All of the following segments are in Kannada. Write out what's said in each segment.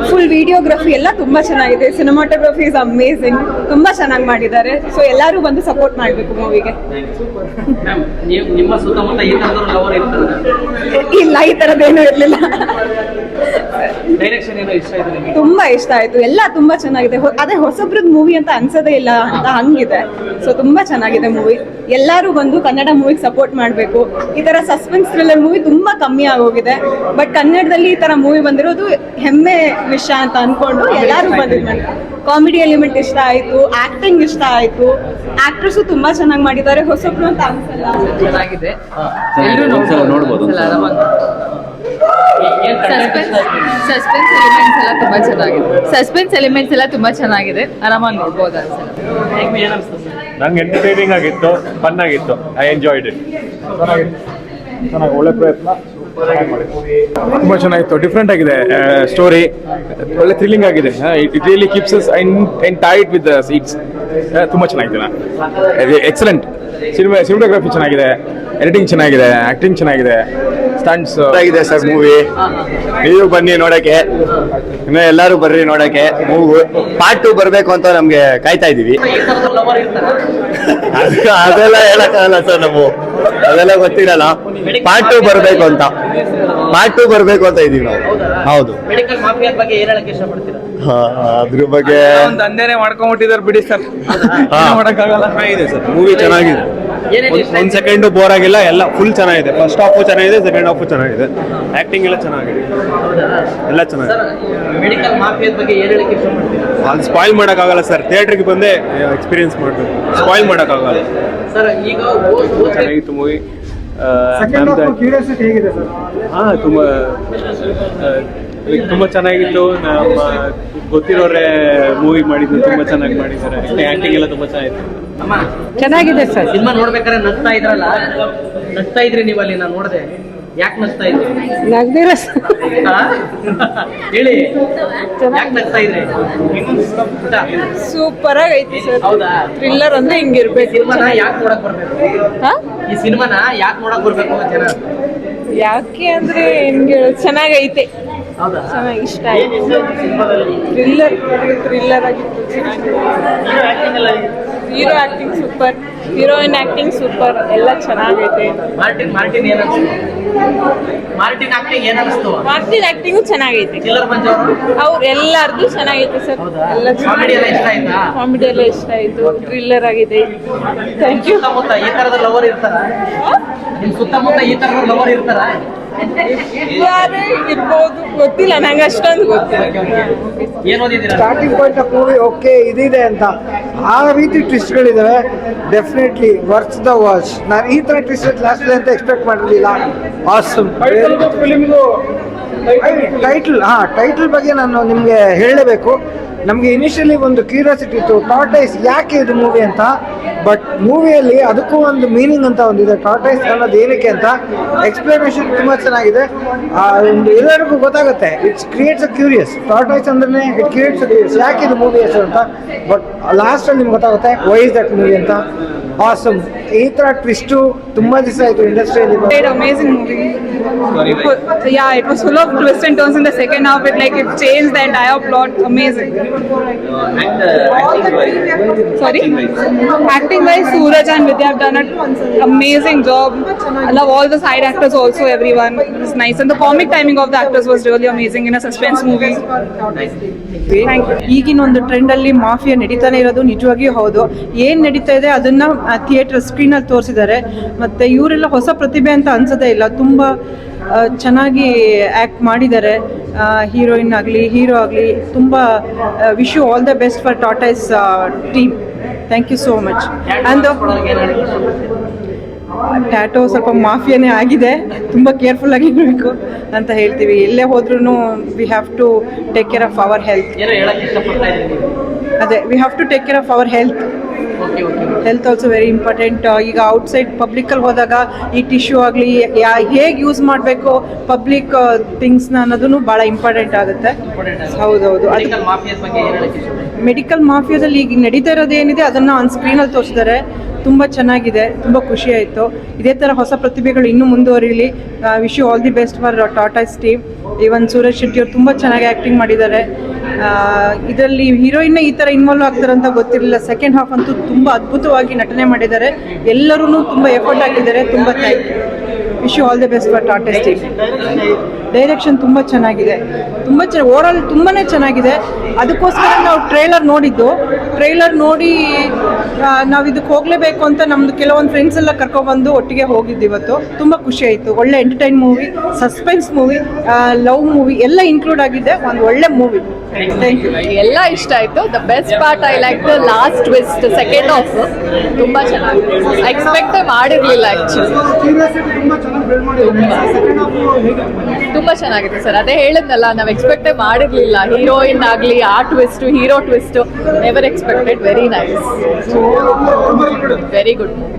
ಫುಲ್ ವಿಡಿಯೋಗ್ರಫಿ ಎಲ್ಲ ತುಂಬಾ ಚೆನ್ನಾಗಿದೆ. Cinematography is amazing. ತುಂಬಾ ಚೆನ್ನಾಗಿ ಮಾಡಿದ್ದಾರೆ. ಸೊ ಎಲ್ಲರೂ ಬಂದು ಸಪೋರ್ಟ್ ಮಾಡಬೇಕು ಮೂವಿಗೆ. ನಿಮ್ಮ ಸುತ್ತಮುತ್ತ ಈ ತರದವರು ಲವರ್ ಇರ್ತಾರೆ? ಇಲ್ಲ, ಈ ತರದ್ದೇನೂ ಇರಲಿಲ್ಲ. ಡೈರೆಕ್ಷನ್ ಏನೋ ಇಷ್ಟ ಆಯ್ತು ನಿಮಗೆ? ತುಂಬಾ ಇಷ್ಟ ಆಯ್ತು. ಎಲ್ಲ ತುಂಬಾ ಚೆನ್ನಾಗಿದೆ. ಅದೇ ಹೊಸಬ್ರದ್ ಮೂವಿ ಅಂತ ಅನ್ಸೋದೇ ಇಲ್ಲ ಅಂತ ಹಂಗಿದೆ. ಸೊ ತುಂಬಾ ಚೆನ್ನಾಗಿದೆ ಮೂವಿ. ಎಲ್ಲರೂ ಬಂದು ಕನ್ನಡ ಮೂವಿಗೆ ಸಪೋರ್ಟ್ ಮಾಡಬೇಕು. ಈ ತರ ಸಸ್ಪೆನ್ಸ್ ಥ್ರಿಲ್ಲರ್ ಮೂವಿ ತುಂಬಾ ಕಮ್ಮಿ ಆಗೋಗಿದೆ. ಬಟ್ ಕನ್ನಡದಲ್ಲಿ ಈ ತರ ಮೂವಿ ಬಂದಿರೋದು ಹೆಮ್ಮೆ ವಿಷಯ ಅಂತ ಅನ್ಕೊಂಡು ಎಲ್ಲರೂ ಬಂದಿದ್ದು. ಕಾಮಿಡಿ ಎಲಿಮೆಂಟ್ ಇಷ್ಟ ಆಯ್ತು, ಆಕ್ಟಿಂಗ್ ಇಷ್ಟ ಆಯ್ತು, ಆಕ್ಟ್ರೆಸ್ ತುಂಬಾ ಚೆನ್ನಾಗಿ ಮಾಡಿದ್ದಾರೆ. ಹೊಸಬ್ರು ಅಂತ ಅನ್ಸಲ್ಲ. ಚೆನ್ನಾಗಿದೆ. ನೋಡ್ಬೋದು. ಸಸ್ಪೆನ್ಸ್ ಎಲಿಮೆಂಟ್ಸ್ ಎಲ್ಲ ತುಂಬಾ ಚೆನ್ನಾಗಿದೆ. ಆರಾಮಾಗಿ ನೋಡ್ಬೋದು ಅನ್ಸಲ್ಲ. ನಂಗೆ ಎಂಟರ್ಟೈನಿಂಗ್ ಆಗಿತ್ತು, ಫನ್ ಆಗಿತ್ತು. I enjoyed it. ಚೆನ್ನಾಗಿ ಒಳ್ಳೆ ಪ್ರಯತ್ನ. ತುಂಬ ಚೆನ್ನಾಗಿತ್ತು. ಡಿಫ್ರೆಂಟ್ ಆಗಿದೆ ಸ್ಟೋರಿ. ಒಳ್ಳೆ ಥ್ರಿಲ್ಲಿಂಗ್ ಆಗಿದೆ. It really keeps us in tight with the seats. ತುಂಬ ಚೆನ್ನಾಗಿದೆ. ಎಕ್ಸಲೆಂಟ್. ಸಿನಿಮಾಟೋಗ್ರಫಿ ಚೆನ್ನಾಗಿದೆ, ಎಡಿಟಿಂಗ್ ಚೆನ್ನಾಗಿದೆ, ಆಕ್ಟಿಂಗ್ ಚೆನ್ನಾಗಿದೆ, ಸ್ಟಂಟ್ಸ್ ಆಗಿದೆ ಸರ್ ಮೂವಿ. ನೀವು ಬನ್ನಿ ನೋಡಕ್ಕೆ, ಇನ್ನು ಎಲ್ಲರೂ ಬರ್ರಿ ನೋಡಕ್ಕೆ. ಮೂವಿ ಪಾರ್ಟ್ 2 ಬರಬೇಕು ಅಂತ ನಮ್ಗೆ ಕಾಯ್ತಾ ಇದೀವಿ. ಅದೆಲ್ಲ ಹೇಳಕ್ಕಾಗಲ್ಲ ಸರ್, ನಾವು ಅದೆಲ್ಲ ಗೊತ್ತಿರಲ್ಲ. ಪಾರ್ಟ್ 2 ಬರಬೇಕು ಅಂತ ಇದೀವಿ ನಾವು. ಹೌದು. ಮೆಡಿಕಲ್ ಮಾಫಿಯಾ ಬಗ್ಗೆ ಏನ್ ಹೇಳಕ್ಕೆ ಇಷ್ಟಪಡ್ತೀರಾ? ಅದ್ರ ಬಗ್ಗೆ ಒಂದು ದಂಧೆನೆ ಮಾಡ್ಕೊಂಡ್ಬಿಟ್ಟಿದ್ದಾರೆ ಬಿಡಿ ಸರ್. ಮಾಡಕ್ಕಾಗಲ್ಲ. ಇದೆ ಸರ್ ಮೂವಿ ಚೆನ್ನಾಗಿದೆ. ಒಂದ್ ಸೆಕೆಂಡು ಬೋರ್ ಆಗಿಲ್ಲ. ಎಲ್ಲ ಫುಲ್ ಚೆನ್ನಾಗಿದೆ. ಫಸ್ಟ್ ಹಾಫು ಚೆನ್ನಾಗಿದೆ, ಸೆಕೆಂಡ್ ಹಾಫು ಚೆನ್ನಾಗಿದೆ. ಆಕ್ಟಿಂಗ್ ಎಲ್ಲ ಚೆನ್ನಾಗಿದೆ. ಎಲ್ಲ ಚೆನ್ನಾಗಿದೆ. ಮೆಡಿಕಲ್ ಮಾಫಿಯಾ ಬಗ್ಗೆ ಏನ್ ಹೇಳಕ್ಕೆ ಇಷ್ಟಪಡ್ತೀರಾ? ಅದು ಸ್ಪಾಯ್ಲ್ ಮಾಡೋಕ್ಕಾಗಲ್ಲ ಸರ್. ಥಿಯೇಟ್ರಿಗೆ ಬಂದೇ ಎಕ್ಸ್ಪೀರಿಯನ್ಸ್ ಮಾಡಬೇಕು. ಸ್ಪಾಯ್ಲ್ ಮಾಡೋಕ್ಕಾಗಲ್ಲ ಸರ್. ಈಗ ಚೆನ್ನಾಗಿತ್ತು ಮೂವಿ. ಹೇಗಿದೆ ಸರ್? ತುಂಬ ಚೆನ್ನಾಗಿತ್ತು. ನಮ್ಮ ಗೊತ್ತಿರೋರೆ ಮೂವಿ ಮಾಡಿದ್ದು ತುಂಬ ಚೆನ್ನಾಗಿ ಮಾಡಿದ್ದಾರೆ. ಆಕ್ಟಿಂಗ್ ಎಲ್ಲ ತುಂಬ ಚೆನ್ನಾಗಿತ್ತು. ಚೆನ್ನಾಗಿದೆ ಸರ್. ಸಿನಿಮಾ ನೋಡ್ಬೇಕಾದ್ರೆ ನಗ್ತಾ ಇದ್ರಿ ನೀವು ಅಲ್ಲಿ? ನಾನು ನೋಡಿದೆ. ಯಾಕೆ ನಗ್ತಾ ಇದ್ರಿ? ನಗ್ದಿರ ಹೇಳಿ, ಯಾಕೆ ನಗ್ತಾ ಇದ್ರಿ? ಸೂಪರ್ ಆಗಿ ಐತಿ ಸರ್. ಹೌದಾ? ಥ್ರಿಲ್ಲರ್ ಅಂದ್ರೆ ಹಿಂಗಿರ್ಬೇಕು. ಸಿನಿಮಾನ ಯಾಕೆ ನೋಡಕ್ ಬರ್ಬೇಕು? ಈ ಸಿನಿಮಾನ ಯಾಕೆ ನೋಡಕ್ ಬರ್ಬೇಕು ಜನ? ಯಾಕೆ ಅಂದ್ರೆ ಹಿಂಗೆ ಚೆನ್ನಾಗೈತೆ. ಹೌದಾ? ಚೆನ್ನಾಗಿ ಇಷ್ಟ ಆಯ್ತು. ಥ್ರಿಲ್ಲರ್ ಆಗಿತ್ತು. Hero acting super, heroine acting super, ಎಲ್ಲ ಚೆನ್ನಾಗೈತೆ. ಮಾರ್ಟಿನ್ ಏನ್ ಮಾರ್ಟಿನ್ ಆಕ್ಟಿಂಗ್ ಏನ್ ಅನಿಸ್ತು? ಮಾರ್ಟಿನ್ ಆಕ್ಟಿಂಗು ಚೆನ್ನಾಗೈತೆ. ಕಿಲ್ಲರ್ ಮಂಜು ಅವ್ರು ಎಲ್ಲಾರ್ದು ಚೆನ್ನಾಗೈತೆ ಸರ್. ಎಲ್ಲ ಕಾಮಿಡಿ ಎಲ್ಲ ಇಷ್ಟ ಆಯ್ತಾ? ಕಾಮಿಡಿ ಎಲ್ಲ ಇಷ್ಟ ಆಯ್ತು. ಥ್ರಿಲ್ಲರ್ ಆಗಿದೆ. Thank you. ಸುತ್ತಮುತ್ತ ಈ ತರದ ಲವರ್ ಇರ್ತಾರ? ನಿಮ್ ಸುತ್ತಮುತ್ತ ಈ ತರದ ಲವರ್ ಇರ್ತಾರ? ಇರ್ಬೋದು, ಗೊತ್ತಿಲ್ಲ ನಂಗೆ, ಅಷ್ಟೊಂದು ಗೊತ್ತಿಲ್ಲ. ಏನ್ ಓದಿದ್ದೀರಾ? Starting point of movie okay ಇದಿದೆ ಅಂತ ಆ ರೀತಿ ಟ್ವಿಸ್ಟ್ಗಳಿದಾವೆ. Definitely worth the watch. ನಾನು ಈ ತರ ಟ್ವಿಸ್ಟ್ ಲಾಸ್ಟ್ ಅಂತ ಎಕ್ಸ್ಪೆಕ್ಟ್ ಮಾಡಿರಲಿಲ್ಲ. ಆಸಮ್. ಟೈಟಲ್ ಬಗ್ಗೆ ನಾನು ನಿಮಗೆ ಹೇಳಲೇಬೇಕು. ನಮಗೆ ಇನಿಷಿಯಲಿ ಒಂದು ಕ್ಯೂರಿಯಾಸಿಟಿ ಇತ್ತು, ಟಾರ್ಟೈಸ್ ಯಾಕೆ ಇದು ಮೂವಿ ಅಂತ. ಬಟ್ ಮೂವಿಯಲ್ಲಿ ಅದಕ್ಕೂ ಒಂದು ಮೀನಿಂಗ್ ಅಂತ ಒಂದಿದೆ. ಟಾರ್ಟೈಸ್ ಅನ್ನೋದು ಏನಕ್ಕೆ ಅಂತ ಎಕ್ಸ್ಪ್ಲನೇಷನ್ ತುಂಬ ಚೆನ್ನಾಗಿದೆ. ಒಂದು ಎಲ್ಲರಿಗೂ ಗೊತ್ತಾಗುತ್ತೆ. It's creates a curious. Tortoise ಅಂದ್ರೆ ಇಟ್ ಕ್ರಿಯೇಟ್ಸ್ ಅ ಕ್ಯೂರಿಯಸ್. ಯಾಕೆ ಇದು ಮೂವಿ ಹೆಸರು ಅಂತ. ಬಟ್ ಲಾಸ್ಟಲ್ಲಿ ನಿಮ್ಗೆ ಗೊತ್ತಾಗುತ್ತೆ ವೈ ಇಸ್ ದಟ್ ಮೂವಿ ಅಂತ. ಆಸಮ್. ಈ ಥರ ಟ್ವಿಸ್ಟು ತುಂಬ ದಿವಸ ಆಯಿತು ಇಂಡಸ್ಟ್ರಿಯಲ್ಲಿ. Amazing movie. Yeah, it was full of twists and turns in the second half. It changed the entire plot. Amazing. Sorry? Acting wise, Suraj and Vidya have done an amazing job. I love all the side actors also, everyone. It's nice. And the comic timing of the actors was really amazing in a suspense movie. ಈಗಿನ ಒಂದು ಟ್ರೆಂಡ್ ಅಲ್ಲಿ ಮಾಫಿಯಾ ನಡೀತಾನೆ ಇರೋದು ನಿಜವಾಗಿಯೂ ಹೌದು. ಏನ್ ನಡೀತಾ ಇದೆ ಅದನ್ನ ಥಿಯೇಟರ್ ಸ್ಕ್ರೀನ್ ಅಲ್ಲಿ ತೋರಿಸಿದ್ದಾರೆ. ಮತ್ತೆ ಇವರೆಲ್ಲ ಹೊಸ ಪ್ರತಿಭೆ ಅಂತ ಅನ್ಸೋದೇ ಇಲ್ಲ. ತುಂಬಾ ಚೆನ್ನಾಗಿ ಆ್ಯಕ್ಟ್ ಮಾಡಿದ್ದಾರೆ. ಹೀರೋಯಿನ್ ಆಗಲಿ ಹೀರೋ ಆಗಲಿ ತುಂಬ wish you all the best for tortoise team. Thank you so much. And tattoo ಸ್ವಲ್ಪ ಮಾಫಿಯಾನೇ ಆಗಿದೆ. ತುಂಬ ಕೇರ್ಫುಲ್ ಆಗಿರಬೇಕು ಅಂತ ಹೇಳ್ತೀವಿ. ಎಲ್ಲೇ ಹೋದ್ರೂ we have to take care of our health. ಅದೇ we have to take care of our health. Okay okay health also very important. ಈಗ ಔಟ್ಸೈಡ್ ಪಬ್ಲಿಕಲ್ಲಿ ಹೋದಾಗ ಈ ಟಿಶ್ಯೂ ಆಗಲಿ ಹೇಗೆ ಯೂಸ್ ಮಾಡಬೇಕು ಪಬ್ಲಿಕ್ ಥಿಂಗ್ಸ್ನ ಅನ್ನೋದನ್ನು ಭಾಳ ಇಂಪಾರ್ಟೆಂಟ್ ಆಗುತ್ತೆ. ಹೌದೌದು. ಅದು ಮೆಡಿಕಲ್ ಮಾಫಿಯಾಸ್ ಬಗ್ಗೆ ಏನು ಹೇಳಕ್ಕೆ ಇಷ್ಟಪಡ್ತೀನಿ? ಮೆಡಿಕಲ್ ಮಾಫಿಯಾದಲ್ಲಿ ಈಗ ನಡೀತಾ ಇರೋದೇನಿದೆ ಅದನ್ನು ಆನ್ ಸ್ಕ್ರೀನಲ್ಲಿ ತೋರಿಸಿದ್ದಾರೆ. ತುಂಬ ಚೆನ್ನಾಗಿದೆ, ತುಂಬ ಖುಷಿ ಆಯಿತು. ಇದೇ ಥರ ಹೊಸ ಪ್ರತಿಭೆಗಳು ಇನ್ನೂ ಮುಂದುವರಿಲಿ. Wish you all the best for Tatas team. Even Suraj Shetty ಅವರು ತುಂಬ ಚೆನ್ನಾಗಿ ಆ್ಯಕ್ಟಿಂಗ್ ಮಾಡಿದ್ದಾರೆ. ಇದರಲ್ಲಿ ಹೀರೋಯಿನ್ನೇ ಈ ಥರ ಇನ್ವಾಲ್ವ್ ಆಗ್ತಾರೆ ಅಂತ ಗೊತ್ತಿರಲಿಲ್ಲ. ಸೆಕೆಂಡ್ ಹಾಫ್ ಅಂತೂ ತುಂಬ ಅದ್ಭುತವಾಗಿ ನಟನೆ ಮಾಡಿದ್ದಾರೆ. ಎಲ್ಲರೂ ತುಂಬ ಎಫರ್ಟ್ ಹಾಕಿದ್ದಾರೆ. ತುಂಬ thank you. Wish you all the best for Tatas team. Direction ತುಂಬ ಚೆನ್ನಾಗಿದೆ, ತುಂಬ ಓವರಾಲ್ ತುಂಬಾ ಚೆನ್ನಾಗಿದೆ. ಅದಕ್ಕೋಸ್ಕರ ನಾವು ಟ್ರೈಲರ್ ನೋಡಿದ್ದು. ಟ್ರೈಲರ್ ನೋಡಿ ನಾವು ಇದಕ್ಕೆ ಹೋಗಲೇಬೇಕು ಅಂತ ನಮ್ಮದು ಕೆಲವೊಂದು ಫ್ರೆಂಡ್ಸ್ ಎಲ್ಲ ಕರ್ಕೊಬಂದು ಒಟ್ಟಿಗೆ ಹೋಗಿದ್ದು ಇವತ್ತು. ತುಂಬ ಖುಷಿ ಆಯಿತು. ಒಳ್ಳೆ entertain movie, suspense movie, love movie ಎಲ್ಲ ಇನ್ಕ್ಲೂಡ್ ಆಗಿದೆ. ಒಂದು ಒಳ್ಳೆ ಮೂವಿ. Thank you. ಎಲ್ಲ ಇಷ್ಟ ಆಯ್ತು. The best part I like the last twist, second half ತುಂಬಾ ಚೆನ್ನಾಗಿದೆ. ಎಕ್ಸ್ಪೆಕ್ಟ್ ಮಾಡಿರ್ಲಿಲ್ಲ ಆಕ್ಚುಲಿ. ತುಂಬಾ ಚೆನ್ನಾಗಿದೆ ಸರ್. ಅದೇ ಹೇಳಿದ್ನಲ್ಲ, ನಾವು ಎಕ್ಸ್ಪೆಕ್ಟೇ ಮಾಡಿರ್ಲಿಲ್ಲ. ಹೀರೋಯಿನ್ ಆಗಲಿ, ಆ twist, hero twist, never expected. Very nice, very good movie.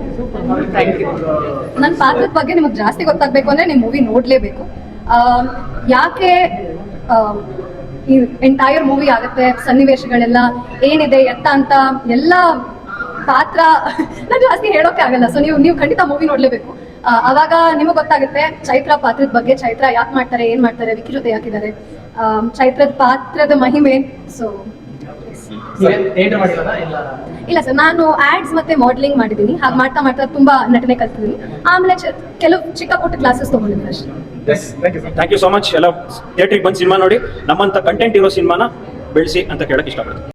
Thank you. ನನ್ನ ಪಾತ್ರದ ಬಗ್ಗೆ ನಿಮಗೆ ಜಾಸ್ತಿ ಗೊತ್ತಾಗಬೇಕು ಅಂದರೆ ನೀವು ಮೂವಿ ನೋಡಲೇಬೇಕು. ಯಾಕೆ ಈ ಎಂಟೈರ್ ಮೂವಿ ಆಗುತ್ತೆ, ಸನ್ನಿವೇಶಗಳೆಲ್ಲ ಏನಿದೆ ಎತ್ತ ಅಂತ ಎಲ್ಲ ಪಾತ್ರ ನಾನು ಜಾಸ್ತಿ ಹೇಳೋಕೆ ಆಗಲ್ಲ. ಸೊ ನೀವು ಖಂಡಿತ ಮೂವಿ ನೋಡಲೇಬೇಕು. ಅವಾಗ ನಿಮಗೆ ಗೊತ್ತಾಗುತ್ತೆ ಚೈತ್ರ ಪಾತ್ರದ ಬಗ್ಗೆ. ಚೈತ್ರ ಯಾಕೆ ಮಾಡ್ತಾರೆ, ಏನು ಮಾಡ್ತಾರೆ, ವಿಕ್ಕಿ ಜೊತೆ ಯಾಕಿದ್ದಾರೆ, ಚೈತ್ರದ ಪಾತ್ರದ ಮಹಿಮೆ. ಸೊ ಥಿಯೇಟರ್ ಮಾಡಿರೋದಾ ಇಲ್ಲ? ಇಲ್ಲ ಸರ್, ನಾನು ಆಡ್ಸ್ ಮತ್ತೆ ಮಾಡಲಿಂಗ್ ಮಾಡಿದ್ದೀನಿ. ಹಾಗೆ ಮಾಡ್ತಾ ಮಾಡ್ತಾ ತುಂಬಾ ನಟನೆ ಕಲ್ತಿದ್ದೀನಿ. ಆಮೇಲೆ ಕೆಲವು ಚಿಕ್ಕ ಪುಟ್ಟ ಕ್ಲಾಸಸ್ ತಗೊಂಡಿದ್ದೀನಿ ಅಷ್ಟೇ. Thank you so much. ಎಲ್ಲ ಥಿಯೇಟ್ರಿಗೆ ಬಂದು ಸಿನಿಮಾ ನೋಡಿ ನಮ್ಮಂತ ಕಂಟೆಂಟ್ ಇರೋ ಸಿನಿಮಾನ ಬೆಳೆಸಿ ಅಂತ ಕೇಳಕ್ಕೆ ಇಷ್ಟಪಡ್ತೀನಿ.